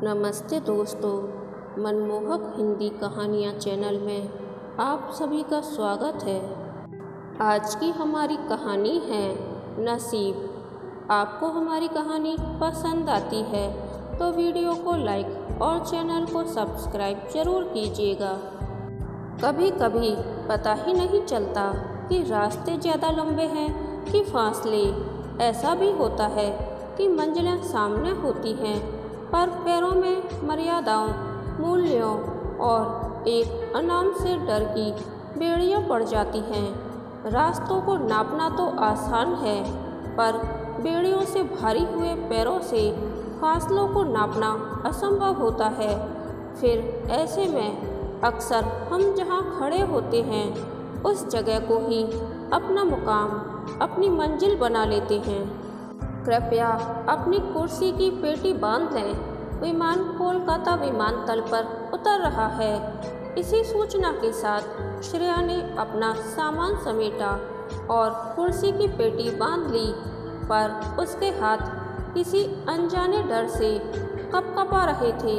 नमस्ते दोस्तों, मनमोहक हिंदी कहानियाँ चैनल में आप सभी का स्वागत है। आज की हमारी कहानी है नसीब। आपको हमारी कहानी पसंद आती है तो वीडियो को लाइक और चैनल को सब्सक्राइब जरूर कीजिएगा। कभी कभी पता ही नहीं चलता कि रास्ते ज़्यादा लंबे हैं कि फासले। ऐसा भी होता है कि मंजिलें सामने होती हैं पर पैरों में मर्यादाओं, मूल्यों और एक अनाम से डर की बेड़ियां पड़ जाती हैं। रास्तों को नापना तो आसान है पर बेड़ियों से भरी हुए पैरों से फासलों को नापना असंभव होता है। फिर ऐसे में अक्सर हम जहां खड़े होते हैं उस जगह को ही अपना मुकाम, अपनी मंजिल बना लेते हैं। कृपया अपनी कुर्सी की पेटी बांध लें। विमान कोलकाता विमानतल पर उतर रहा है। इसी सूचना के साथ श्रेया ने अपना सामान समेटा और कुर्सी की पेटी बांध ली, पर उसके हाथ किसी अनजाने डर से कँपा रहे थे।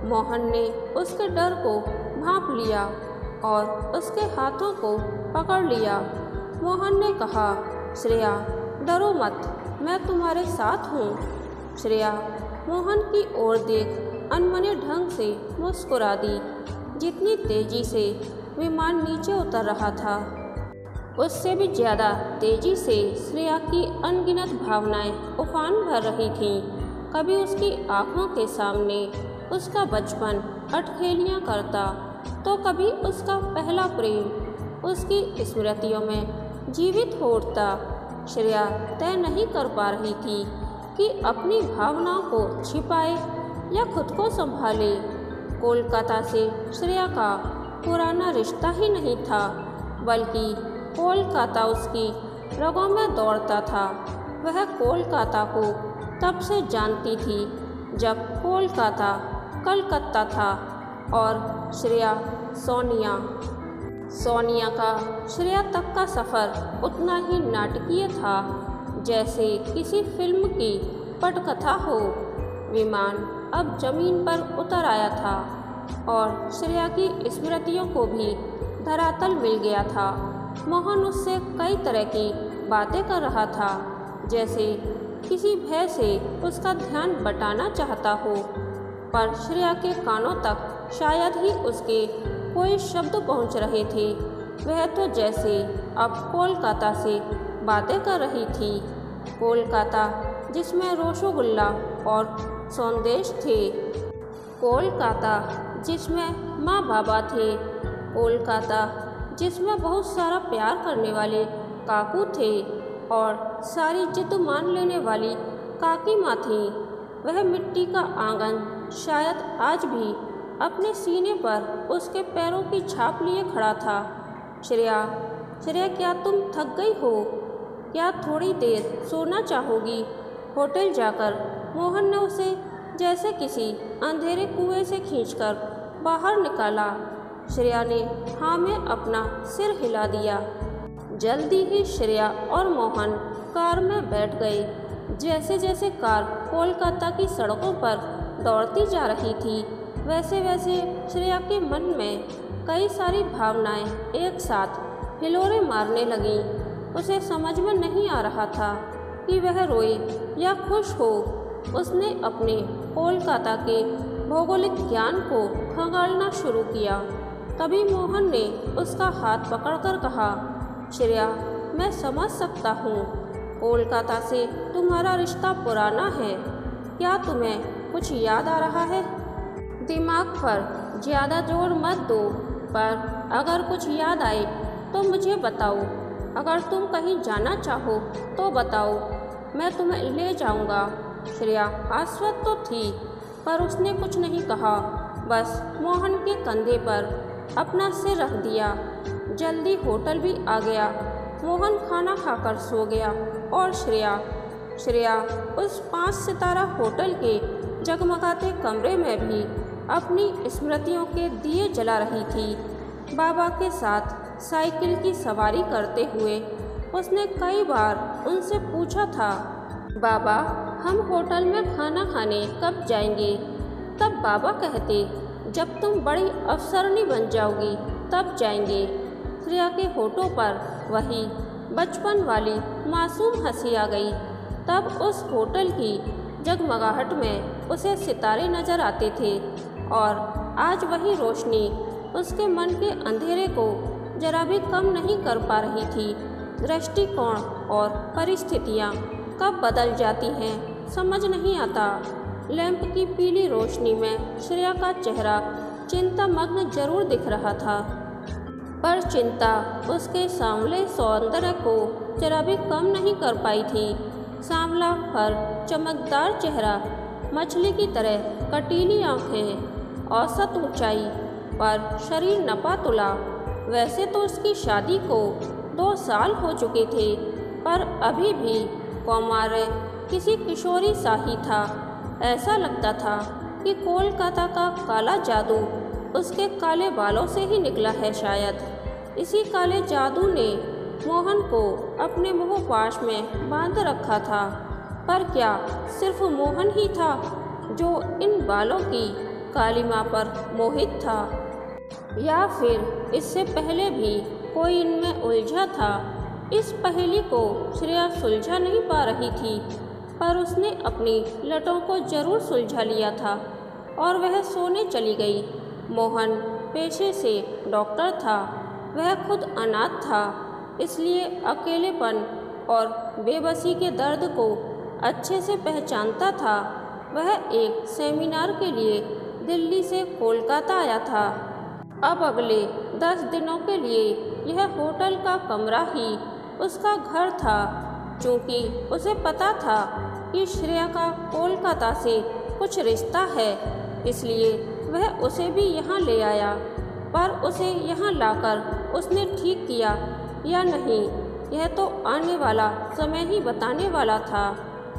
मोहन ने उसके डर को भांप लिया और उसके हाथों को पकड़ लिया। मोहन ने कहा, श्रेया डरो मत, मैं तुम्हारे साथ हूँ। श्रेया मोहन की ओर देख अनमने ढंग से मुस्कुरा दी। जितनी तेजी से विमान नीचे उतर रहा था उससे भी ज़्यादा तेजी से श्रेया की अनगिनत भावनाएं उफान भर रही थीं। कभी उसकी आंखों के सामने उसका बचपन अटखेलियाँ करता तो कभी उसका पहला प्रेम उसकी स्मृतियों में जीवित हो उठता। श्रेया तय नहीं कर पा रही थी कि अपनी भावनाओं को छिपाए या खुद को संभाले। कोलकाता से श्रेया का पुराना रिश्ता ही नहीं था, बल्कि कोलकाता उसकी रगों में दौड़ता था। वह कोलकाता को तब से जानती थी जब कोलकाता कलकत्ता था और श्रेया सोनिया का श्रेया तक का सफ़र उतना ही नाटकीय था जैसे किसी फिल्म की पटकथा हो। विमान अब जमीन पर उतर आया था और श्रेया की स्मृतियों को भी धरातल मिल गया था। मोहन उससे कई तरह की बातें कर रहा था, जैसे किसी भय से उसका ध्यान बटाना चाहता हो, पर श्रेया के कानों तक शायद ही उसके कोई शब्द पहुंच रहे थे। वह तो जैसे अब कोलकाता से बातें कर रही थी। कोलकाता जिसमें रसगुल्ला और संदेश थे, कोलकाता जिसमें माँ बाबा थे, कोलकाता जिसमें बहुत सारा प्यार करने वाले काकू थे और सारी जिद मान लेने वाली काकी माँ थी। वह मिट्टी का आंगन शायद आज भी अपने सीने पर उसके पैरों की छाप लिए खड़ा था। श्रेया क्या तुम थक गई हो? क्या थोड़ी देर सोना चाहोगी? होटल जाकर मोहन ने उसे जैसे किसी अंधेरे कुएं से खींचकर बाहर निकाला। श्रेया ने हाँ में अपना सिर हिला दिया। जल्दी ही श्रेया और मोहन कार में बैठ गए। जैसे जैसे कार कोलकाता की सड़कों पर दौड़ती जा रही थी, वैसे वैसे श्रेया के मन में कई सारी भावनाएं एक साथ हिलोरे मारने लगीं। उसे समझ में नहीं आ रहा था कि वह रोए या खुश हो। उसने अपने कोलकाता के भौगोलिक ज्ञान को खंगालना शुरू किया। तभी मोहन ने उसका हाथ पकड़कर कहा, श्रेया मैं समझ सकता हूँ, कोलकाता से तुम्हारा रिश्ता पुराना है। क्या तुम्हें कुछ याद आ रहा है? दिमाग पर ज़्यादा जोर मत दो, पर अगर कुछ याद आए तो मुझे बताओ। अगर तुम कहीं जाना चाहो तो बताओ, मैं तुम्हें ले जाऊंगा। श्रेया आश्वस्त तो थी पर उसने कुछ नहीं कहा, बस मोहन के कंधे पर अपना सिर रख दिया। जल्दी होटल भी आ गया। मोहन खाना खाकर सो गया और श्रेया उस 5 सितारा होटल के जगमगाते कमरे में भी अपनी स्मृतियों के दिए जला रही थी। बाबा के साथ साइकिल की सवारी करते हुए उसने कई बार उनसे पूछा था, बाबा हम होटल में खाना खाने कब जाएंगे? तब बाबा कहते, जब तुम बड़ी अफसरनी बन जाओगी तब जाएंगे। श्रेया के होठों पर वही बचपन वाली मासूम हंसी आ गई। तब उस होटल की जगमगाहट में उसे सितारे नजर आते थे और आज वही रोशनी उसके मन के अंधेरे को जरा भी कम नहीं कर पा रही थी। दृष्टिकोण और परिस्थितियाँ कब बदल जाती हैं समझ नहीं आता। लैंप की पीली रोशनी में श्रेया का चेहरा चिंतामग्न जरूर दिख रहा था, पर चिंता उसके सांवले सौंदर्य को जरा भी कम नहीं कर पाई थी। सांवला फर, चमकदार चेहरा, मछली की तरह कटीली आंखें, औसत ऊंचाई पर शरीर नपा तुला। वैसे तो उसकी शादी को 2 साल हो चुके थे, पर अभी भी कौमार्य किसी किशोरी सा ही था। ऐसा लगता था कि कोलकाता का काला जादू उसके काले बालों से ही निकला है। शायद इसी काले जादू ने मोहन को अपने मोहपाश में बांध रखा था। पर क्या सिर्फ मोहन ही था जो इन बालों की कालिमा पर मोहित था, या फिर इससे पहले भी कोई इनमें उलझा था? इस पहेली को श्रेया सुलझा नहीं पा रही थी, पर उसने अपनी लटों को जरूर सुलझा लिया था और वह सोने चली गई। मोहन पेशे से डॉक्टर था, वह खुद अनाथ था, इसलिए अकेलेपन और बेबसी के दर्द को अच्छे से पहचानता था। वह एक सेमिनार के लिए दिल्ली से कोलकाता आया था। अब अगले 10 दिनों के लिए यह होटल का कमरा ही उसका घर था। चूँकि उसे पता था कि श्रेया का कोलकाता से कुछ रिश्ता है, इसलिए वह उसे भी यहाँ ले आया। पर उसे यहाँ लाकर उसने ठीक किया या नहीं, यह तो आने वाला समय ही बताने वाला था।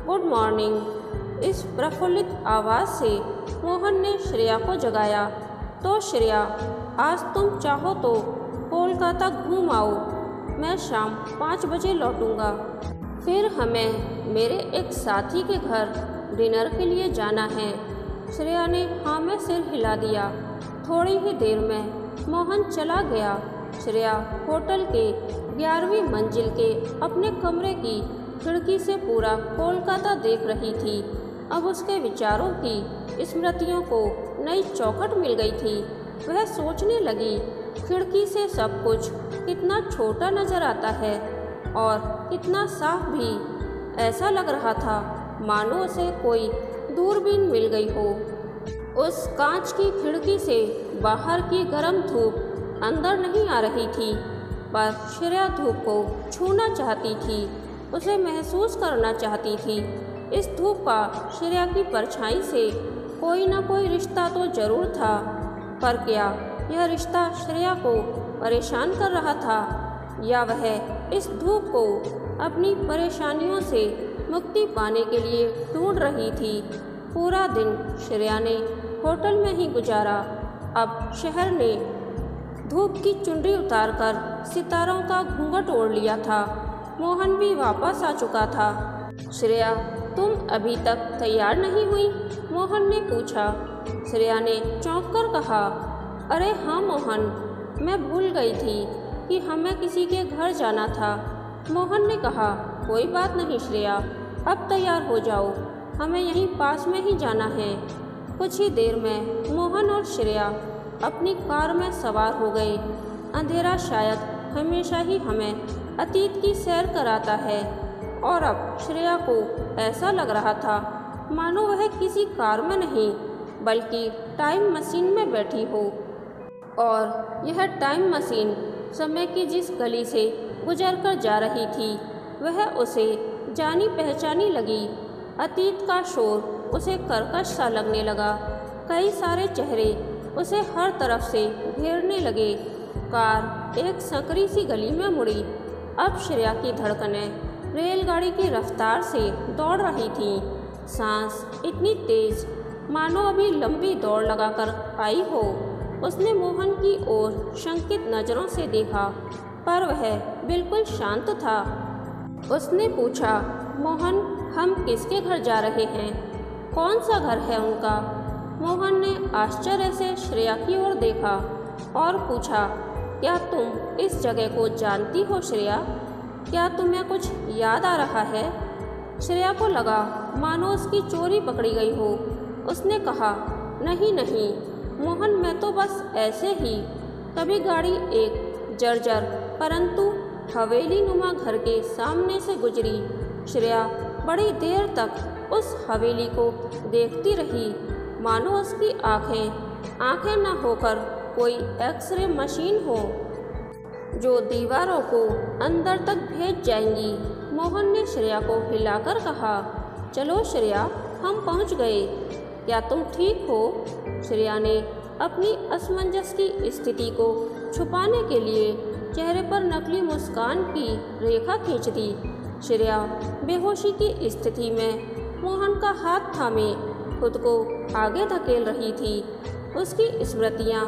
Good morning. इस प्रफुल्लित आवाज़ से मोहन ने श्रेया को जगाया। तो श्रेया, आज तुम चाहो तो कोलकाता घूम आओ, मैं शाम 5 बजे लौटूंगा। फिर हमें मेरे एक साथी के घर डिनर के लिए जाना है। श्रेया ने हाँ में सिर हिला दिया। थोड़ी ही देर में मोहन चला गया। श्रेया होटल के 11वीं मंजिल के अपने कमरे की खिड़की से पूरा कोलकाता देख रही थी। अब उसके विचारों की स्मृतियों को नई चौखट मिल गई थी। वह सोचने लगी, खिड़की से सब कुछ कितना छोटा नजर आता है और कितना साफ भी। ऐसा लग रहा था मानो उसे कोई दूरबीन मिल गई हो। उस कांच की खिड़की से बाहर की गर्म धूप अंदर नहीं आ रही थी, पर श्रेया धूप को छूना चाहती थी, उसे महसूस करना चाहती थी। इस धूप का श्रेया की परछाई से कोई ना कोई रिश्ता तो जरूर था, पर क्या यह रिश्ता श्रेया को परेशान कर रहा था, या वह इस धूप को अपनी परेशानियों से मुक्ति पाने के लिए ढूंढ रही थी। पूरा दिन श्रेया ने होटल में ही गुजारा। अब शहर ने धूप की चुनरी उतारकर सितारों का घूंघट ओढ़ लिया था। मोहन भी वापस आ चुका था। श्रेया, तुम अभी तक तैयार नहीं हुई? मोहन ने पूछा। श्रेया ने चौंक कर कहा, अरे हाँ मोहन, मैं भूल गई थी कि हमें किसी के घर जाना था। मोहन ने कहा, कोई बात नहीं श्रेया, अब तैयार हो जाओ, हमें यहीं पास में ही जाना है। कुछ ही देर में मोहन और श्रेया अपनी कार में सवार हो गए। अंधेरा शायद हमेशा ही हमें अतीत की सैर कराता है, और अब श्रेया को ऐसा लग रहा था मानो वह किसी कार में नहीं बल्कि टाइम मशीन में बैठी हो, और यह टाइम मशीन समय की जिस गली से गुजरकर जा रही थी वह उसे जानी पहचानी लगी। अतीत का शोर उसे कर्कश सा लगने लगा। कई सारे चेहरे उसे हर तरफ से घेरने लगे। कार एक सकरी सी गली में मुड़ी। अब श्रेया की धड़कनें रेलगाड़ी की रफ्तार से दौड़ रही थीं। सांस इतनी तेज मानो अभी लंबी दौड़ लगाकर आई हो। उसने मोहन की ओर शंकित नज़रों से देखा, पर वह बिल्कुल शांत था। उसने पूछा, मोहन, हम किसके घर जा रहे हैं? कौन सा घर है उनका? मोहन ने आश्चर्य से श्रेया की ओर देखा और पूछा, क्या तुम इस जगह को जानती हो श्रेया? क्या तुम्हें कुछ याद आ रहा है? श्रेया को लगा मानो उसकी चोरी पकड़ी गई हो। उसने कहा, नहीं नहीं मोहन, मैं तो बस ऐसे ही कभी गाड़ी एक जर्जर परंतु हवेली नुमा घर के सामने से गुजरी। श्रेया बड़ी देर तक उस हवेली को देखती रही, मानो उसकी आंखें न होकर कोई एक्सरे मशीन हो जो दीवारों को अंदर तक भेज जाएंगी। मोहन ने श्रेया को हिलाकर कहा, चलो श्रेया, हम पहुंच गए। क्या तुम ठीक हो? श्रेया ने अपनी असमंजस की स्थिति को छुपाने के लिए चेहरे पर नकली मुस्कान की रेखा खींच दी। श्रेया बेहोशी की स्थिति में मोहन का हाथ थामे खुद को आगे धकेल रही थी। उसकी स्मृतियाँ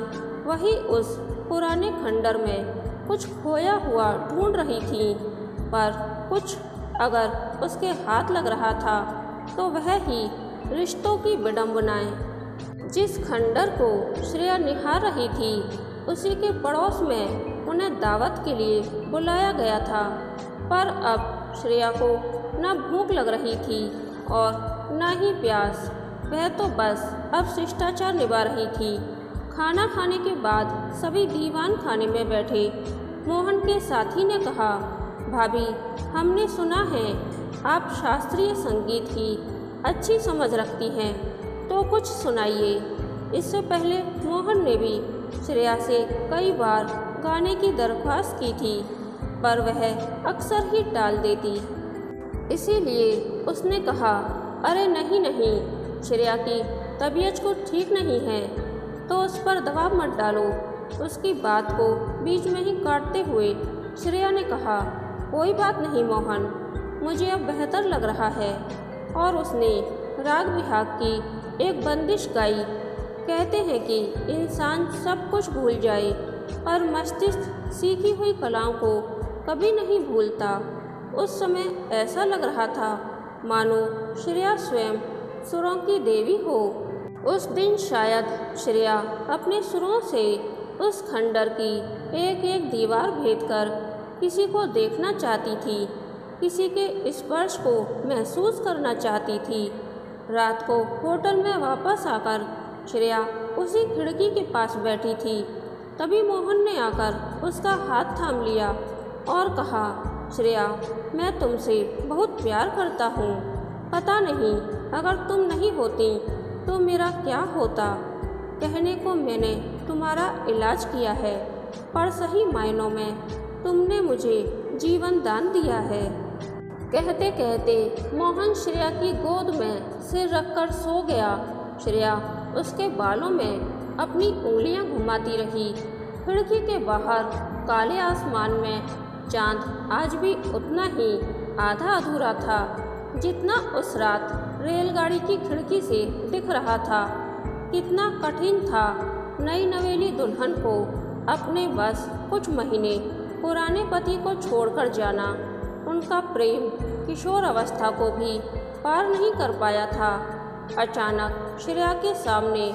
वही उस पुराने खंडर में कुछ खोया हुआ ढूंढ रही थीं, पर कुछ अगर उसके हाथ लग रहा था तो वह ही रिश्तों की विडंबनाएं। जिस खंडर को श्रेया निहार रही थी उसी के पड़ोस में उन्हें दावत के लिए बुलाया गया था, पर अब श्रेया को न भूख लग रही थी और न ही प्यास। वह तो बस अब शिष्टाचार निभा रही थी। खाना खाने के बाद सभी दीवान खाने में बैठे। मोहन के साथी ने कहा, भाभी, हमने सुना है आप शास्त्रीय संगीत की अच्छी समझ रखती हैं, तो कुछ सुनाइए। इससे पहले मोहन ने भी श्रेया से कई बार गाने की दरख्वास्त की थी, पर वह अक्सर ही टाल देती। इसीलिए उसने कहा, अरे नहीं नहीं, श्रेया की तबीयत को ठीक नहीं है तो उस पर दबाव मत डालो। उसकी बात को बीच में ही काटते हुए श्रेया ने कहा, कोई बात नहीं मोहन, मुझे अब बेहतर लग रहा है। और उसने राग बिहाग की एक बंदिश गाई। कहते हैं कि इंसान सब कुछ भूल जाए, पर मस्तिष्क सीखी हुई कलाओं को कभी नहीं भूलता। उस समय ऐसा लग रहा था मानो श्रेया स्वयं सुरों की देवी हो। उस दिन शायद श्रेया अपने सुरों से उस खंडर की एक एक दीवार भेदकर किसी को देखना चाहती थी, किसी के स्पर्श को महसूस करना चाहती थी। रात को होटल में वापस आकर श्रेया उसी खिड़की के पास बैठी थी। तभी मोहन ने आकर उसका हाथ थाम लिया और कहा, श्रेया, मैं तुमसे बहुत प्यार करता हूँ। पता नहीं अगर तुम नहीं होती तो मेरा क्या होता। कहने को मैंने तुम्हारा इलाज किया है, पर सही मायनों में तुमने मुझे जीवन दान दिया है। कहते कहते मोहन श्रेया की गोद में सिर रखकर सो गया। श्रेया उसके बालों में अपनी उंगलियां घुमाती रही। खिड़की के बाहर काले आसमान में चांद आज भी उतना ही आधा अधूरा था जितना उस रात रेलगाड़ी की खिड़की से दिख रहा था। कितना कठिन था नई नवेली दुल्हन को अपने बस कुछ महीने पुराने पति को छोड़कर जाना। उनका प्रेम किशोर अवस्था को भी पार नहीं कर पाया था। अचानक श्रेया के सामने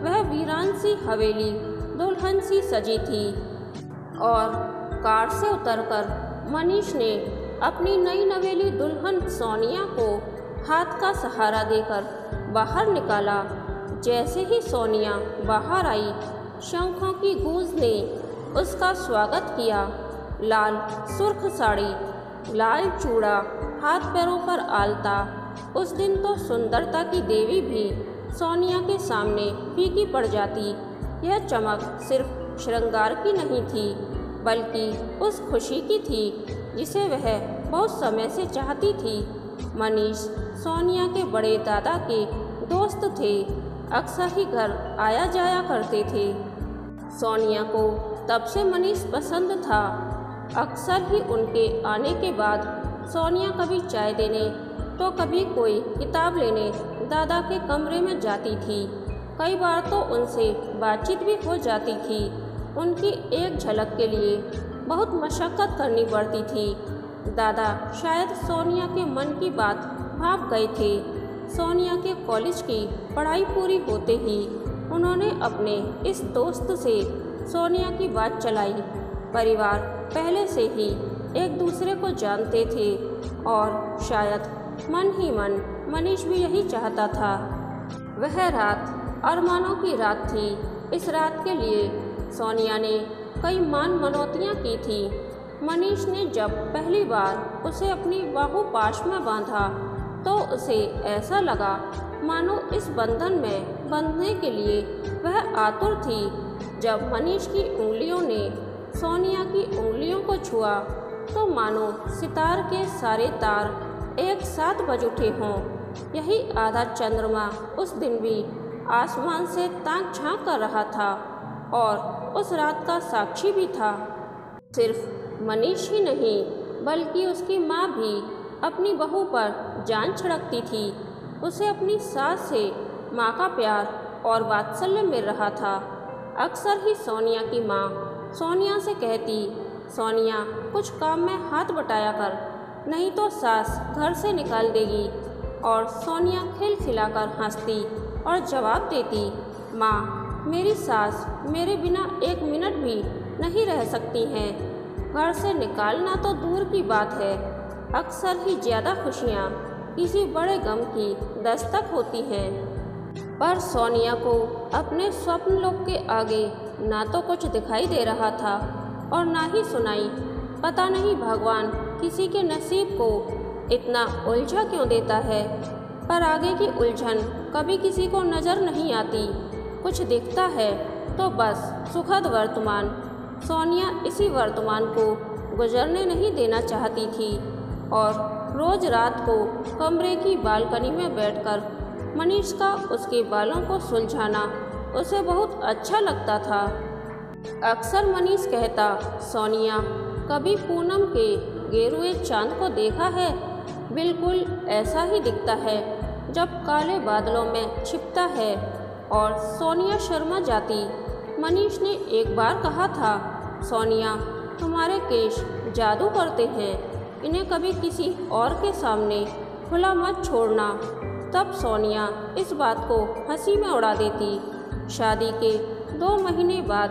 वह वीरान सी हवेली दुल्हन सी सजी थी और कार से उतरकर मनीष ने अपनी नई नवेली दुल्हन सोनिया को हाथ का सहारा देकर बाहर निकाला। जैसे ही सोनिया बाहर आई, शंखों की गूंज ने उसका स्वागत किया। लाल सुर्ख साड़ी, लाल चूड़ा, हाथ पैरों पर आलता। उस दिन तो सुंदरता की देवी भी सोनिया के सामने फीकी पड़ जाती। यह चमक सिर्फ श्रृंगार की नहीं थी, बल्कि उस खुशी की थी जिसे वह बहुत समय से चाहती थी। मनीष सोनिया के बड़े दादा के दोस्त थे, अक्सर ही घर आया जाया करते थे। सोनिया को तब से मनीष पसंद था। अक्सर ही उनके आने के बाद सोनिया कभी चाय देने तो कभी कोई किताब लेने दादा के कमरे में जाती थी। कई बार तो उनसे बातचीत भी हो जाती थी। उनकी एक झलक के लिए बहुत मशक्क़त करनी पड़ती थी। दादा शायद सोनिया के मन की बात भाप गए थे। सोनिया के कॉलेज की पढ़ाई पूरी होते ही उन्होंने अपने इस दोस्त से सोनिया की बात चलाई। परिवार पहले से ही एक दूसरे को जानते थे और शायद मन ही मन मनीष भी यही चाहता था। वह रात अरमानों की रात थी। इस रात के लिए सोनिया ने कई मान मनौतियाँ की थी। मनीष ने जब पहली बार उसे अपनी बाहों पाश में बांधा तो उसे ऐसा लगा मानो इस बंधन में बंधने के लिए वह आतुर थी। जब मनीष की उंगलियों ने सोनिया की उंगलियों को छुआ तो मानो सितार के सारे तार एक साथ बज उठे हों। यही आधा चंद्रमा उस दिन भी आसमान से ताक झांक कर रहा था और उस रात का साक्षी भी था। सिर्फ मनीष ही नहीं बल्कि उसकी माँ भी अपनी बहू पर जान छिड़कती थी। उसे अपनी सास से माँ का प्यार और वात्सल्य मिल रहा था। अक्सर ही सोनिया की माँ सोनिया से कहती, सोनिया कुछ काम में हाथ बटाया कर, नहीं तो सास घर से निकाल देगी। और सोनिया खिलखिलाकर हंसती और जवाब देती, माँ मेरी सास मेरे बिना एक मिनट भी नहीं रह सकती हैं। घर से निकालना तो दूर की बात है, अक्सर ही ज़्यादा खुशियाँ किसी बड़े गम की दस्तक होती हैं। पर सोनिया को अपने स्वप्न लोक के आगे ना तो कुछ दिखाई दे रहा था और ना ही सुनाई। पता नहीं भगवान किसी के नसीब को इतना उलझा क्यों देता है, पर आगे की उलझन कभी किसी को नज़र नहीं आती। कुछ दिखता है तो बस सुखद वर्तमान। सोनिया इसी वर्तमान को गुजरने नहीं देना चाहती थी और रोज़ रात को कमरे की बालकनी में बैठकर मनीष का उसके बालों को सुलझाना उसे बहुत अच्छा लगता था। अक्सर मनीष कहता, सोनिया कभी पूनम के गेरुए चांद को देखा है? बिल्कुल ऐसा ही दिखता है जब काले बादलों में छिपता है। और सोनिया शर्मा जाती। मनीष ने एक बार कहा था, सोनिया तुम्हारे केश जादू करते हैं, इन्हें कभी किसी और के सामने खुला मत छोड़ना। तब सोनिया इस बात को हंसी में उड़ा देती। शादी के 2 महीने बाद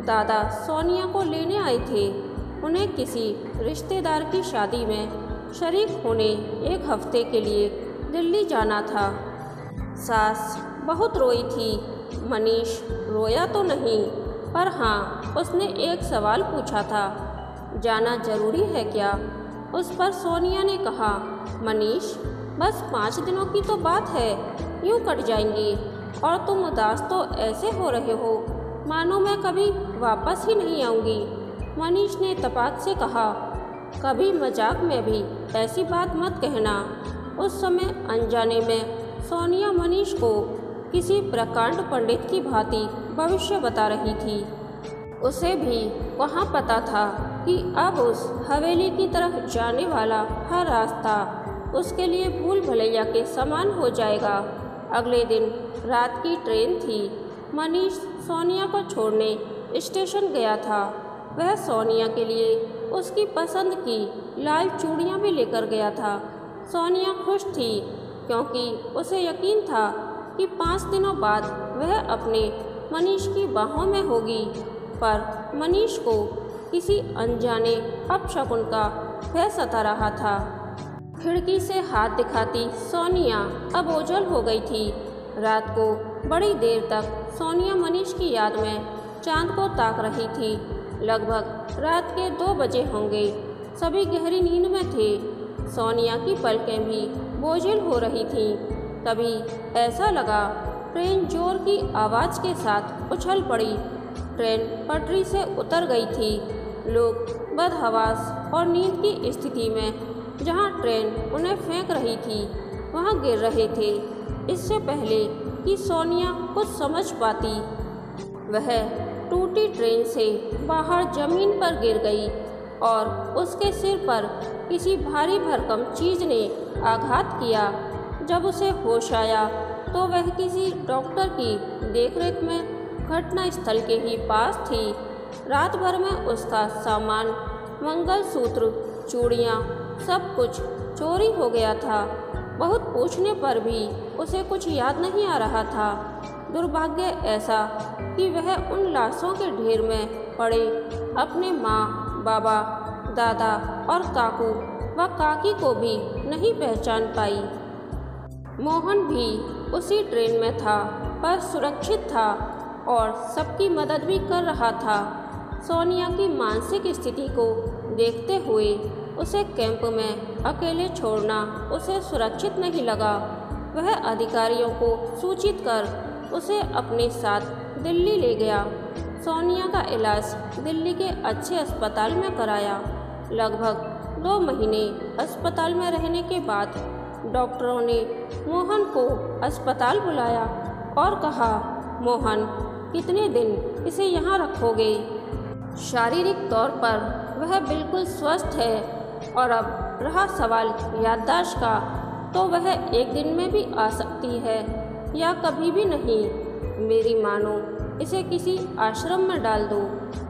दादा सोनिया को लेने आए थे। उन्हें किसी रिश्तेदार की शादी में शरीक होने 1 हफ्ते के लिए दिल्ली जाना था। सास बहुत रोई थी। मनीष रोया तो नहीं, पर हाँ उसने एक सवाल पूछा था, जाना जरूरी है क्या? उस पर सोनिया ने कहा, मनीष बस 5 दिनों की तो बात है, यूँ कट जाएंगी। और तुम उदास तो ऐसे हो रहे हो मानो मैं कभी वापस ही नहीं आऊँगी। मनीष ने तपाक से कहा, कभी मजाक में भी ऐसी बात मत कहना। उस समय अनजाने में सोनिया मनीष को किसी प्रकांड पंडित की भांति भविष्य बता रही थी। उसे भी वहाँ पता था कि अब उस हवेली की तरफ जाने वाला हर रास्ता उसके लिए भूल भुलैया के समान हो जाएगा। अगले दिन रात की ट्रेन थी। मनीष सोनिया को छोड़ने स्टेशन गया था। वह सोनिया के लिए उसकी पसंद की लाल चूड़ियाँ भी लेकर गया था। सोनिया खुश थी क्योंकि उसे यकीन था कि 5 दिनों बाद वह अपने मनीष की बाहों में होगी। पर मनीष को किसी अनजाने अपशकुन का भय सता रहा था। खिड़की से हाथ दिखाती सोनिया अब ओझल हो गई थी। रात को बड़ी देर तक सोनिया मनीष की याद में चांद को ताक रही थी। लगभग रात के 2 बजे होंगे। सभी गहरी नींद में थे। सोनिया की पलकें भी बोझिल हो रही थीं। तभी ऐसा लगा ट्रेन जोर की आवाज़ के साथ उछल पड़ी। ट्रेन पटरी से उतर गई थी। लोग बदहवास और नींद की स्थिति में जहां ट्रेन उन्हें फेंक रही थी वहां गिर रहे थे। इससे पहले कि सोनिया कुछ समझ पाती, वह टूटी ट्रेन से बाहर जमीन पर गिर गई और उसके सिर पर किसी भारी भरकम चीज़ ने आघात किया। जब उसे होश आया तो वह किसी डॉक्टर की देखरेख में घटना स्थल के ही पास थी। रात भर में उसका सामान, मंगलसूत्र, चूड़ियाँ, सब कुछ चोरी हो गया था। बहुत पूछने पर भी उसे कुछ याद नहीं आ रहा था। दुर्भाग्य ऐसा कि वह उन लाशों के ढेर में पड़े अपने माँ, बाबा, दादा और काकू व काकी को भी नहीं पहचान पाई। मोहन भी उसी ट्रेन में था, पर सुरक्षित था और सबकी मदद भी कर रहा था। सोनिया की मानसिक स्थिति को देखते हुए उसे कैंप में अकेले छोड़ना उसे सुरक्षित नहीं लगा। वह अधिकारियों को सूचित कर उसे अपने साथ दिल्ली ले गया। सोनिया का इलाज दिल्ली के अच्छे अस्पताल में कराया। लगभग 2 महीने अस्पताल में रहने के बाद डॉक्टरों ने मोहन को अस्पताल बुलाया और कहा, मोहन, कितने दिन इसे यहाँ रखोगे? शारीरिक तौर पर वह बिल्कुल स्वस्थ है और अब रहा सवाल याददाश्त का, तो वह एक दिन में भी आ सकती है या कभी भी नहीं। मेरी मानो इसे किसी आश्रम में डाल दो।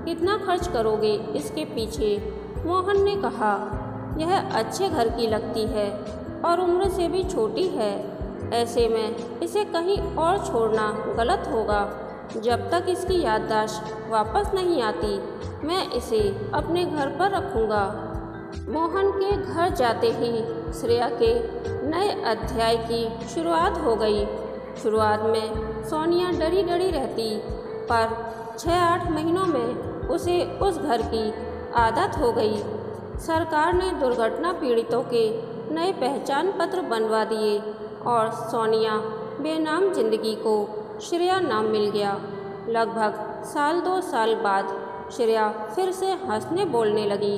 कितना खर्च करोगे इसके पीछे? मोहन ने कहा, यह अच्छे घर की लगती है और उम्र से भी छोटी है। ऐसे में इसे कहीं और छोड़ना गलत होगा। जब तक इसकी याददाश्त वापस नहीं आती, मैं इसे अपने घर पर रखूँगा। मोहन के घर जाते ही श्रेया के नए अध्याय की शुरुआत हो गई। शुरुआत में सोनिया डरी डरी रहती, पर 6-8 महीनों में उसे उस घर की आदत हो गई। सरकार ने दुर्घटना पीड़ितों के नए पहचान पत्र बनवा दिए और सोनिया बेनाम जिंदगी को श्रेया नाम मिल गया। लगभग 1-2 साल बाद श्रेया फिर से हंसने बोलने लगी,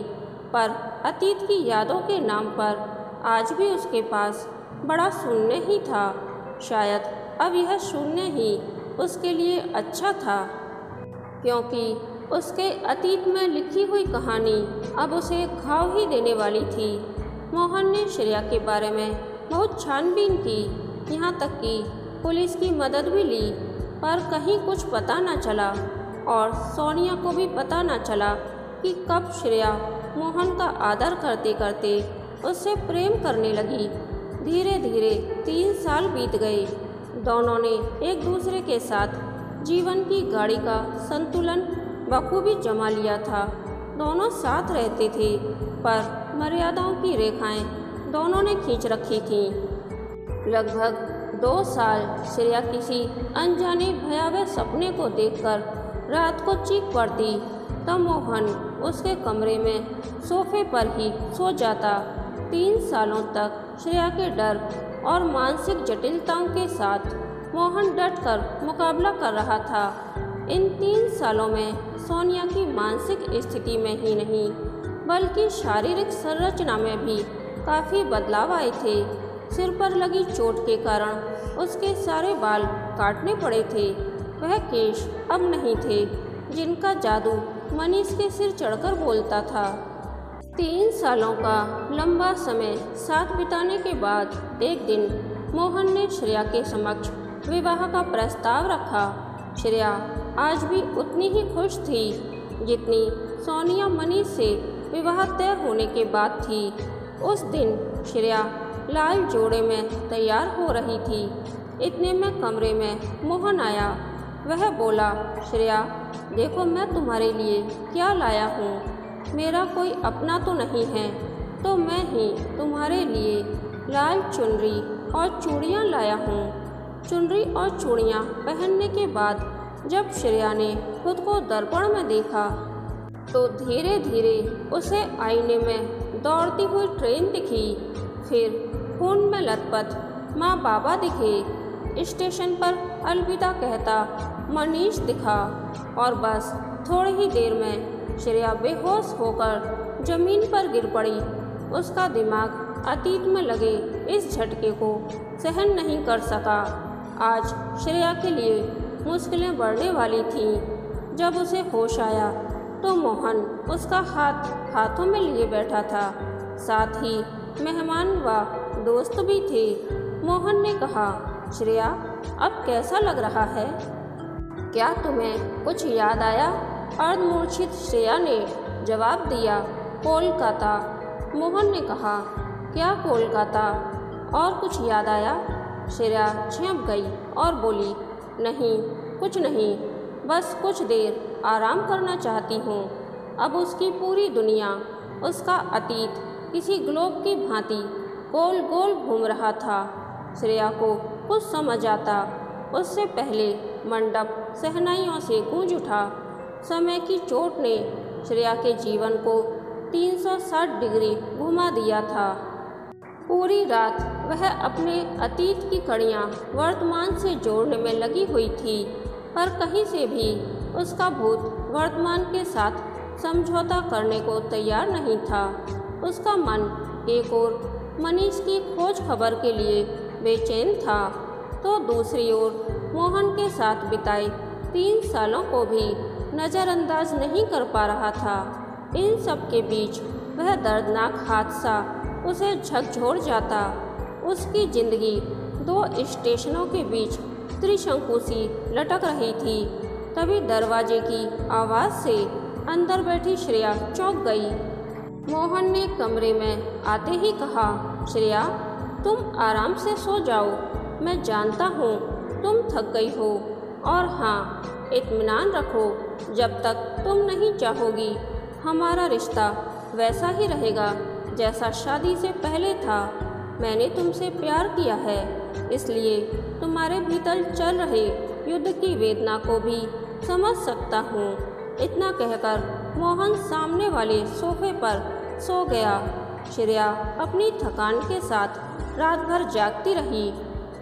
पर अतीत की यादों के नाम पर आज भी उसके पास बड़ा शून्य ही था। शायद अब यह शून्य ही उसके लिए अच्छा था, क्योंकि उसके अतीत में लिखी हुई कहानी अब उसे घाव ही देने वाली थी। मोहन ने श्रेया के बारे में बहुत छानबीन की, यहाँ तक कि पुलिस की मदद भी ली, पर कहीं कुछ पता न चला और सोनिया को भी पता न चला कि कब श्रेया मोहन का आदर करते करते उससे प्रेम करने लगी। धीरे धीरे 3 साल बीत गए। दोनों ने एक दूसरे के साथ जीवन की गाड़ी का संतुलन बखूबी जमा लिया था। दोनों साथ रहते थे, पर मर्यादाओं की रेखाएं दोनों ने खींच रखी थीं। लगभग 2 साल श्रेया किसी अनजाने भयावह सपने को देखकर रात को चीख पड़ती, तब मोहन उसके कमरे में सोफे पर ही सो जाता। 3 सालों तक श्रेया के डर और मानसिक जटिलताओं के साथ मोहन डटकर मुकाबला कर रहा था। इन 3 सालों में सोनिया की मानसिक स्थिति में ही नहीं, बल्कि शारीरिक संरचना में भी काफ़ी बदलाव आए थे। सिर पर लगी चोट के कारण उसके सारे बाल काटने पड़े थे। वह केश अब नहीं थे जिनका जादू मनीष के सिर चढ़कर बोलता था। 3 सालों का लंबा समय साथ बिताने के बाद एक दिन मोहन ने श्रेया के समक्ष विवाह का प्रस्ताव रखा। श्रेया आज भी उतनी ही खुश थी जितनी सोनिया मनीष से विवाह तय होने के बाद थी। उस दिन श्रेया लाल जोड़े में तैयार हो रही थी। इतने में कमरे में मोहन आया। वह बोला, श्रेया, देखो मैं तुम्हारे लिए क्या लाया हूँ। मेरा कोई अपना तो नहीं है, तो मैं ही तुम्हारे लिए लाल चुनरी और चूड़ियाँ लाया हूँ। चुनरी और चूड़ियाँ पहनने के बाद जब श्रेया ने खुद को दर्पण में देखा, तो धीरे धीरे उसे आईने में दौड़ती हुई ट्रेन दिखी। फिर खून में लथपथ माँ बाबा दिखे। स्टेशन पर अलविदा कहता मनीष दिखा और बस थोड़ी ही देर में श्रेया बेहोश होकर जमीन पर गिर पड़ी। उसका दिमाग अतीत में लगे इस झटके को सहन नहीं कर सका। आज श्रेया के लिए मुश्किलें बढ़ने वाली थीं। जब उसे होश आया तो मोहन उसका हाथ हाथों में लिए बैठा था। साथ ही मेहमान व दोस्त भी थे। मोहन ने कहा, श्रेया, अब कैसा लग रहा है? क्या तुम्हें कुछ याद आया? अर्धमूर्छित श्रेया ने जवाब दिया, कोलकाता। मोहन ने कहा, क्या कोलकाता? और कुछ याद आया? श्रेया झेंप गई और बोली, नहीं, कुछ नहीं, बस कुछ देर आराम करना चाहती हूँ। अब उसकी पूरी दुनिया, उसका अतीत किसी ग्लोब की भांति गोल गोल घूम रहा था। श्रेया को कुछ समझ आता उससे पहले मंडप शहनाइयों से गूंज उठा। समय की चोट ने श्रेया के जीवन को 360 डिग्री घुमा दिया था। पूरी रात वह अपने अतीत की कड़ियाँ वर्तमान से जोड़ने में लगी हुई थी, पर कहीं से भी उसका भूत वर्तमान के साथ समझौता करने को तैयार नहीं था। उसका मन एक ओर मनीष की खोज खबर के लिए बेचैन था, तो दूसरी ओर मोहन के साथ बिताए 3 सालों को भी नज़रअंदाज नहीं कर पा रहा था। इन सब के बीच वह दर्दनाक हादसा उसे झकझोर जाता। उसकी जिंदगी 2 स्टेशनों के बीच त्रिशंकु सी लटक रही थी। तभी दरवाजे की आवाज़ से अंदर बैठी श्रेया चौंक गई। मोहन ने कमरे में आते ही कहा, श्रेया, तुम आराम से सो जाओ। मैं जानता हूँ तुम थक गई हो, और हाँ, इत्मीनान रखो, जब तक तुम नहीं चाहोगी हमारा रिश्ता वैसा ही रहेगा जैसा शादी से पहले था। मैंने तुमसे प्यार किया है, इसलिए तुम्हारे भीतर चल रहे युद्ध की वेदना को भी समझ सकता हूँ। इतना कहकर मोहन सामने वाले सोफे पर सो गया। श्रेया अपनी थकान के साथ रात भर जागती रही।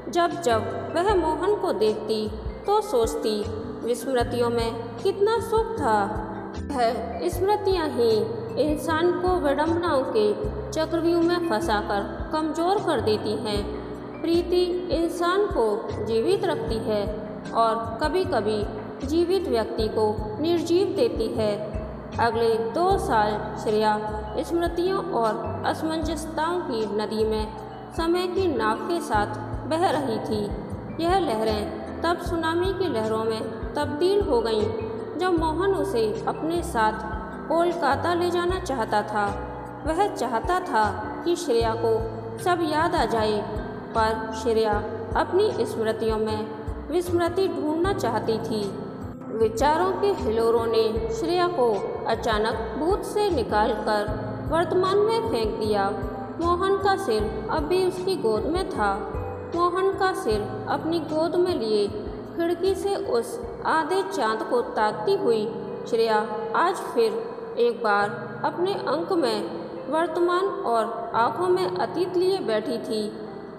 जब जब वह मोहन को देखती तो सोचती, विस्मृतियों में कितना सुख था। वह स्मृतियाँ ही इंसान को विडंबनाओं के चक्रव्यूह में फंसाकर कमज़ोर कर देती हैं। प्रीति इंसान को जीवित रखती है और कभी कभी जीवित व्यक्ति को निर्जीव देती है। अगले 2 साल श्रेया स्मृतियों और असमंजसताओं की नदी में समय की नाव के साथ बह रही थी। यह लहरें तब सुनामी की लहरों में तब्दील हो गईं जब मोहन उसे अपने साथ कोलकाता ले जाना चाहता था। वह चाहता था कि श्रेया को सब याद आ जाए, पर श्रेया अपनी स्मृतियों में विस्मृति ढूंढना चाहती थी। विचारों के हिलोरों ने श्रेया को अचानक भूत से निकालकर वर्तमान में फेंक दिया। मोहन का सिर अब भी उसकी गोद में था। मोहन का सिर अपनी गोद में लिए खिड़की से उस आधे चांद को ताकती हुई श्रेया आज फिर एक बार अपने अंक में वर्तमान और आँखों में अतीत लिए बैठी थी।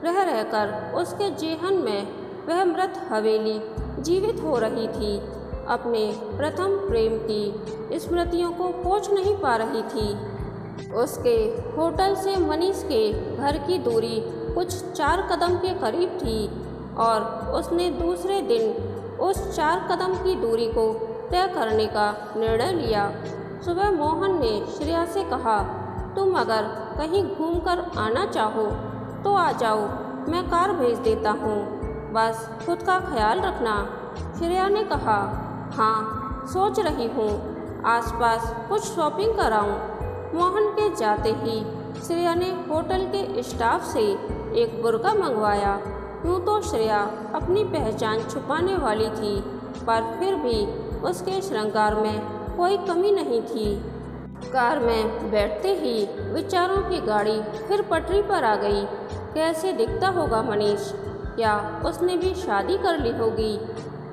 रह रहकर उसके जेहन में वह मृत हवेली जीवित हो रही थी। अपने प्रथम प्रेम की स्मृतियों को पोंछ नहीं पा रही थी। उसके होटल से मनीष के घर की दूरी कुछ 4 कदम के करीब थी और उसने दूसरे दिन उस 4 कदम की दूरी को तय करने का निर्णय लिया। सुबह मोहन ने श्रेया से कहा, तुम अगर कहीं घूमकर आना चाहो तो आ जाओ, मैं कार भेज देता हूँ, बस खुद का ख्याल रखना। श्रेया ने कहा, हाँ, सोच रही हूँ आसपास कुछ शॉपिंग कराऊँ। मोहन के जाते ही श्रेया ने होटल के स्टाफ से एक बुर्का मंगवाया। यूँ तो श्रेया अपनी पहचान छुपाने वाली थी, पर फिर भी उसके श्रृंगार में कोई कमी नहीं थी। कार में बैठते ही विचारों की गाड़ी फिर पटरी पर आ गई। कैसे दिखता होगा मनीष? क्या उसने भी शादी कर ली होगी?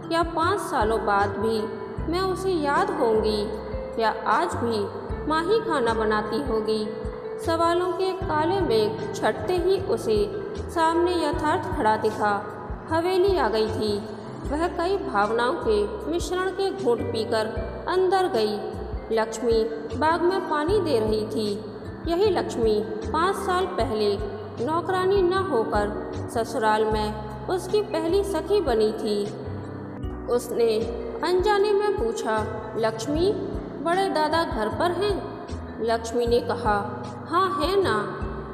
क्या 5 सालों बाद भी मैं उसे याद होंगी? या आज भी माँ ही खाना बनाती होगी? सवालों के काले मेघ छटते ही उसे सामने यथार्थ खड़ा दिखा। हवेली आ गई थी। वह कई भावनाओं के मिश्रण के घूंट पीकर अंदर गई। लक्ष्मी बाग में पानी दे रही थी। यही लक्ष्मी 5 साल पहले नौकरानी न होकर ससुराल में उसकी पहली सखी बनी थी। उसने अनजाने में पूछा, लक्ष्मी, बड़े दादा घर पर हैं? लक्ष्मी ने कहा, हाँ है ना,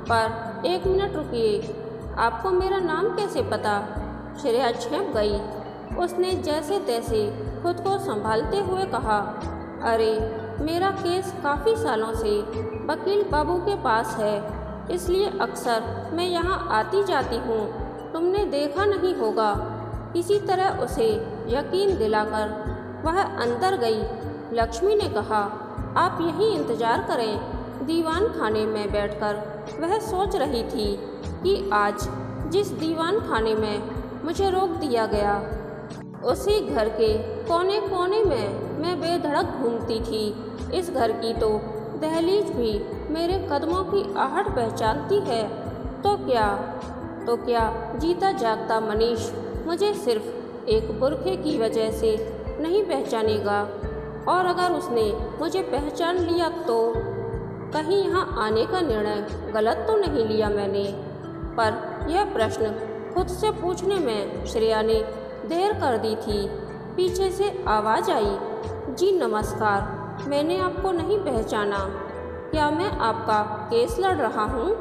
पर 1 मिनट रुकिए, आपको मेरा नाम कैसे पता? श्रेया झेंप गई। उसने जैसे तैसे खुद को संभालते हुए कहा, अरे मेरा केस काफ़ी सालों से वकील बाबू के पास है इसलिए अक्सर मैं यहाँ आती जाती हूँ। तुमने देखा नहीं होगा। किसी तरह उसे यकीन दिलाकर वह अंदर गई। लक्ष्मी ने कहा, आप यहीं इंतजार करें। दीवान खाने में बैठकर वह सोच रही थी कि आज जिस दीवान खाने में मुझे रोक दिया गया, उसी घर के कोने कोने में मैं बेधड़क घूमती थी। इस घर की तो दहलीज भी मेरे कदमों की आहट पहचानती है। तो क्या जीता जागता मनीष मुझे सिर्फ एक बुरखे की वजह से नहीं पहचानेगा? और अगर उसने मुझे पहचान लिया तो कहीं यहाँ आने का निर्णय गलत तो नहीं लिया मैंने? पर यह प्रश्न खुद से पूछने में श्रेया ने देर कर दी थी। पीछे से आवाज़ आई, जी नमस्कार, मैंने आपको नहीं पहचाना। क्या मैं आपका केस लड़ रहा हूँ?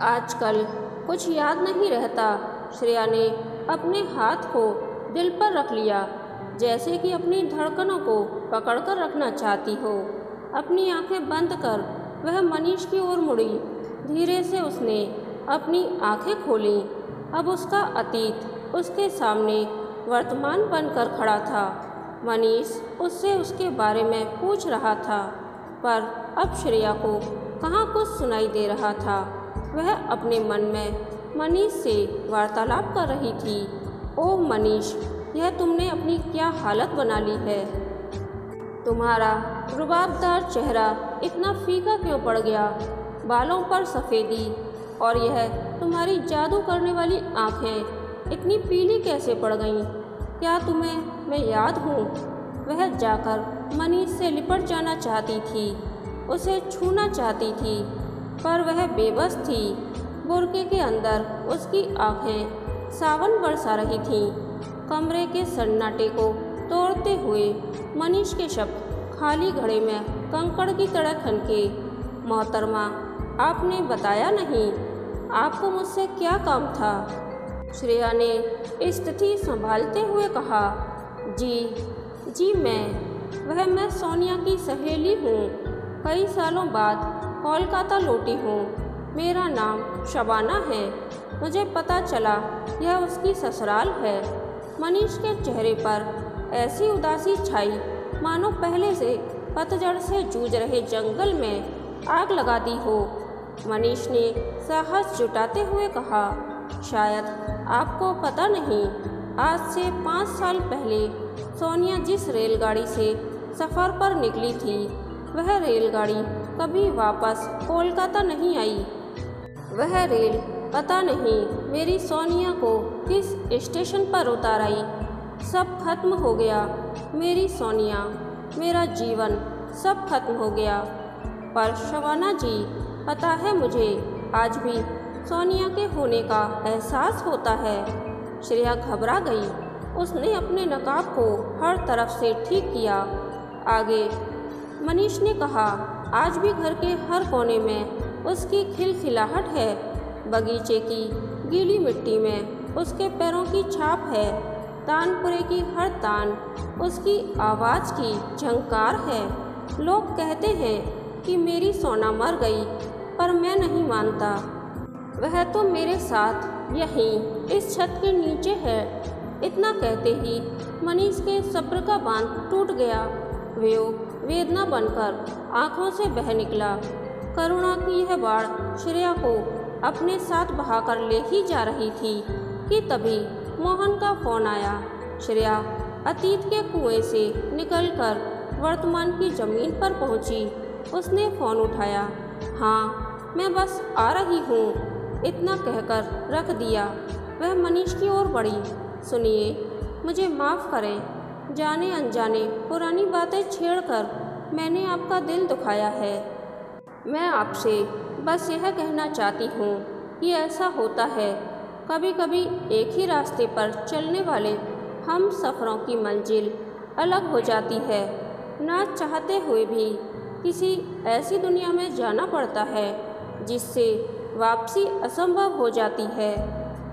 आजकल कुछ याद नहीं रहता। श्रेया ने अपने हाथ को दिल पर रख लिया, जैसे कि अपनी धड़कनों को पकड़कर रखना चाहती हो। अपनी आंखें बंद कर वह मनीष की ओर मुड़ी। धीरे से उसने अपनी आंखें खोली। अब उसका अतीत उसके सामने वर्तमान बनकर खड़ा था। मनीष उससे उसके बारे में पूछ रहा था, पर अब श्रेया को कहाँ कुछ सुनाई दे रहा था। वह अपने मन में मनीष से वार्तालाप कर रही थी। ओह मनीष, यह तुमने अपनी क्या हालत बना ली है? तुम्हारा रुबाबदार चेहरा इतना फीका क्यों पड़ गया? बालों पर सफ़ेदी और यह तुम्हारी जादू करने वाली आँखें इतनी पीली कैसे पड़ गईं? क्या तुम्हें मैं याद हूँ? वह जाकर मनीष से लिपट जाना चाहती थी, उसे छूना चाहती थी, पर वह बेबस थी। बुरके के अंदर उसकी आँखें सावन बरसा रही थीं। कमरे के सन्नाटे को तोड़ते हुए मनीष के शब्द खाली घड़े में कंकड़ की तरह खनके। मोहतरमा, आपने बताया नहीं, आपको मुझसे क्या काम था? श्रेया ने स्थिति संभालते हुए कहा, जी मैं सोनिया की सहेली हूँ। कई सालों बाद कोलकाता लौटी हूँ। मेरा नाम शबाना है। मुझे पता चला यह उसकी ससुराल है। मनीष के चेहरे पर ऐसी उदासी छाई मानो पहले से पतझड़ से जूझ रहे जंगल में आग लगा दी हो। मनीष ने साहस जुटाते हुए कहा, शायद आपको पता नहीं, आज से 5 साल पहले सोनिया जिस रेलगाड़ी से सफ़र पर निकली थी, वह रेलगाड़ी कभी वापस कोलकाता नहीं आई। वह रेल पता नहीं मेरी सोनिया को किस स्टेशन पर उतार आई। सब खत्म हो गया। मेरी सोनिया, मेरा जीवन सब खत्म हो गया। पर शबाना जी, पता है मुझे आज भी सोनिया के होने का एहसास होता है। श्रेया घबरा गई। उसने अपने नकाब को हर तरफ से ठीक किया। आगे मनीष ने कहा, आज भी घर के हर कोने में उसकी खिलखिलाहट है। बगीचे की गीली मिट्टी में उसके पैरों की छाप है। तानपुरे की हर तान उसकी आवाज़ की झंकार है। लोग कहते हैं कि मेरी सोना मर गई, पर मैं नहीं मानता। वह तो मेरे साथ यहीं इस छत के नीचे है। इतना कहते ही मनीष के सब्र का बांध टूट गया। वियोग वेदना बनकर आंखों से बह निकला। करुणा की यह बाढ़ श्रेया को अपने साथ बहाकर ले ही जा रही थी कि तभी मोहन का फ़ोन आया। श्रेया अतीत के कुएं से निकलकर वर्तमान की ज़मीन पर पहुंची। उसने फ़ोन उठाया। हाँ, मैं बस आ रही हूँ, इतना कहकर रख दिया। वह मनीष की ओर बढ़ी। सुनिए, मुझे माफ़ करें, जाने अनजाने पुरानी बातें छेड़कर मैंने आपका दिल दुखाया है। मैं आपसे बस यह कहना चाहती हूँ कि ऐसा होता है, कभी कभी एक ही रास्ते पर चलने वाले हम सफ़रों की मंजिल अलग हो जाती है। ना चाहते हुए भी किसी ऐसी दुनिया में जाना पड़ता है जिससे वापसी असंभव हो जाती है।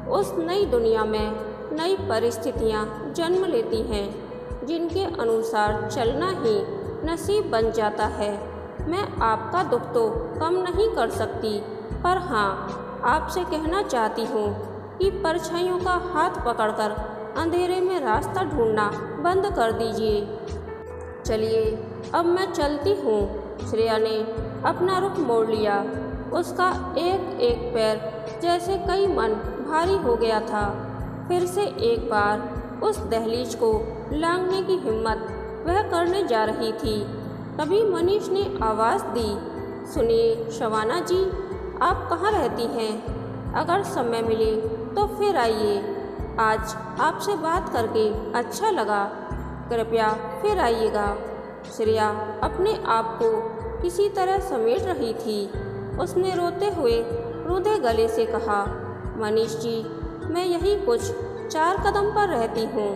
उस नई दुनिया में नई परिस्थितियाँ जन्म लेती हैं, जिनके अनुसार चलना ही नसीब बन जाता है। मैं आपका दुख तो कम नहीं कर सकती, पर हाँ, आपसे कहना चाहती हूँ कि परछाइयों का हाथ पकड़कर अंधेरे में रास्ता ढूंढना बंद कर दीजिए। चलिए अब मैं चलती हूँ। श्रेया ने अपना रुख मोड़ लिया। उसका एक एक पैर जैसे कई मन भारी हो गया था। फिर से एक बार उस दहलीज को लांघने की हिम्मत वह करने जा रही थी। तभी मनीष ने आवाज़ दी, सुनिए शबाना जी, आप कहाँ रहती हैं? अगर समय मिले तो फिर आइए। आज आपसे बात करके अच्छा लगा, कृपया फिर आइएगा। श्रेया अपने आप को किसी तरह समेट रही थी। उसने रोते हुए रुंधे गले से कहा, मनीष जी, मैं यही कुछ 4 कदम पर रहती हूँ,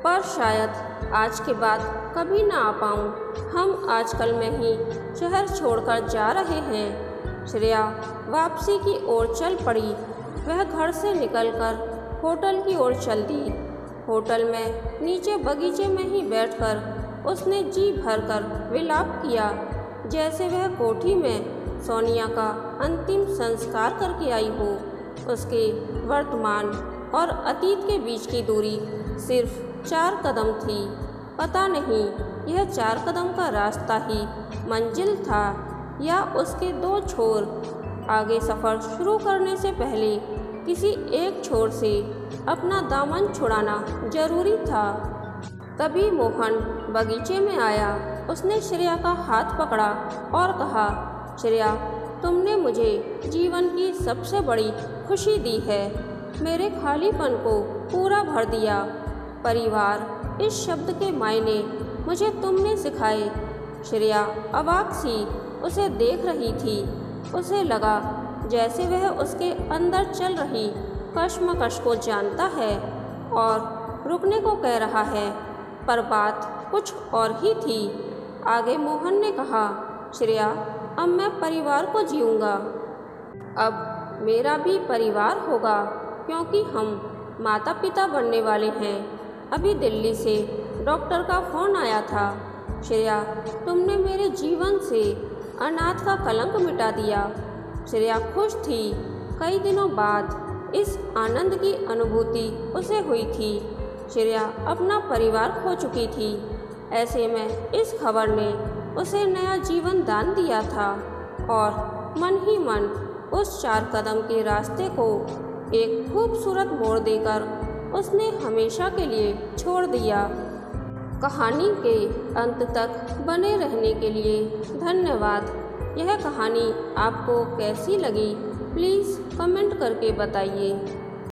पर शायद आज के बाद कभी ना आ पाऊँ। हम आजकल में ही शहर छोड़कर जा रहे हैं। श्रेया वापसी की ओर चल पड़ी। वह घर से निकलकर होटल की ओर चल दी। होटल में नीचे बगीचे में ही बैठकर उसने जी भरकर विलाप किया, जैसे वह कोठी में सोनिया का अंतिम संस्कार करके आई हो। उसके वर्तमान और अतीत के बीच की दूरी सिर्फ 4 कदम थी। पता नहीं यह 4 कदम का रास्ता ही मंजिल था या उसके 2 छोर। आगे सफ़र शुरू करने से पहले किसी एक छोर से अपना दामन छुड़ाना जरूरी था। तभी मोहन बगीचे में आया। उसने श्रेया का हाथ पकड़ा और कहा, श्रेया, तुमने मुझे जीवन की सबसे बड़ी खुशी दी है। मेरे खालीपन को पूरा भर दिया। परिवार इस शब्द के मायने मुझे तुमने सिखाए। श्रेया अवाक सी उसे देख रही थी। उसे लगा जैसे वह उसके अंदर चल रही कश्मकश को जानता है और रुकने को कह रहा है, पर बात कुछ और ही थी। आगे मोहन ने कहा, श्रेया, अब मैं परिवार को जीऊँगा। अब मेरा भी परिवार होगा, क्योंकि हम माता पिता बनने वाले हैं। अभी दिल्ली से डॉक्टर का फ़ोन आया था। श्रेया, तुमने मेरे जीवन से अनाथ का कलंक मिटा दिया। श्रेया खुश थी। कई दिनों बाद इस आनंद की अनुभूति उसे हुई थी। श्रेया अपना परिवार खो चुकी थी। ऐसे में इस खबर ने उसे नया जीवन दान दिया था और मन ही मन उस 4 कदम के रास्ते को एक खूबसूरत मोड़ देकर उसने हमेशा के लिए छोड़ दिया। कहानी के अंत तक बने रहने के लिए धन्यवाद। यह कहानी आपको कैसी लगी, प्लीज़ कमेंट करके बताइए।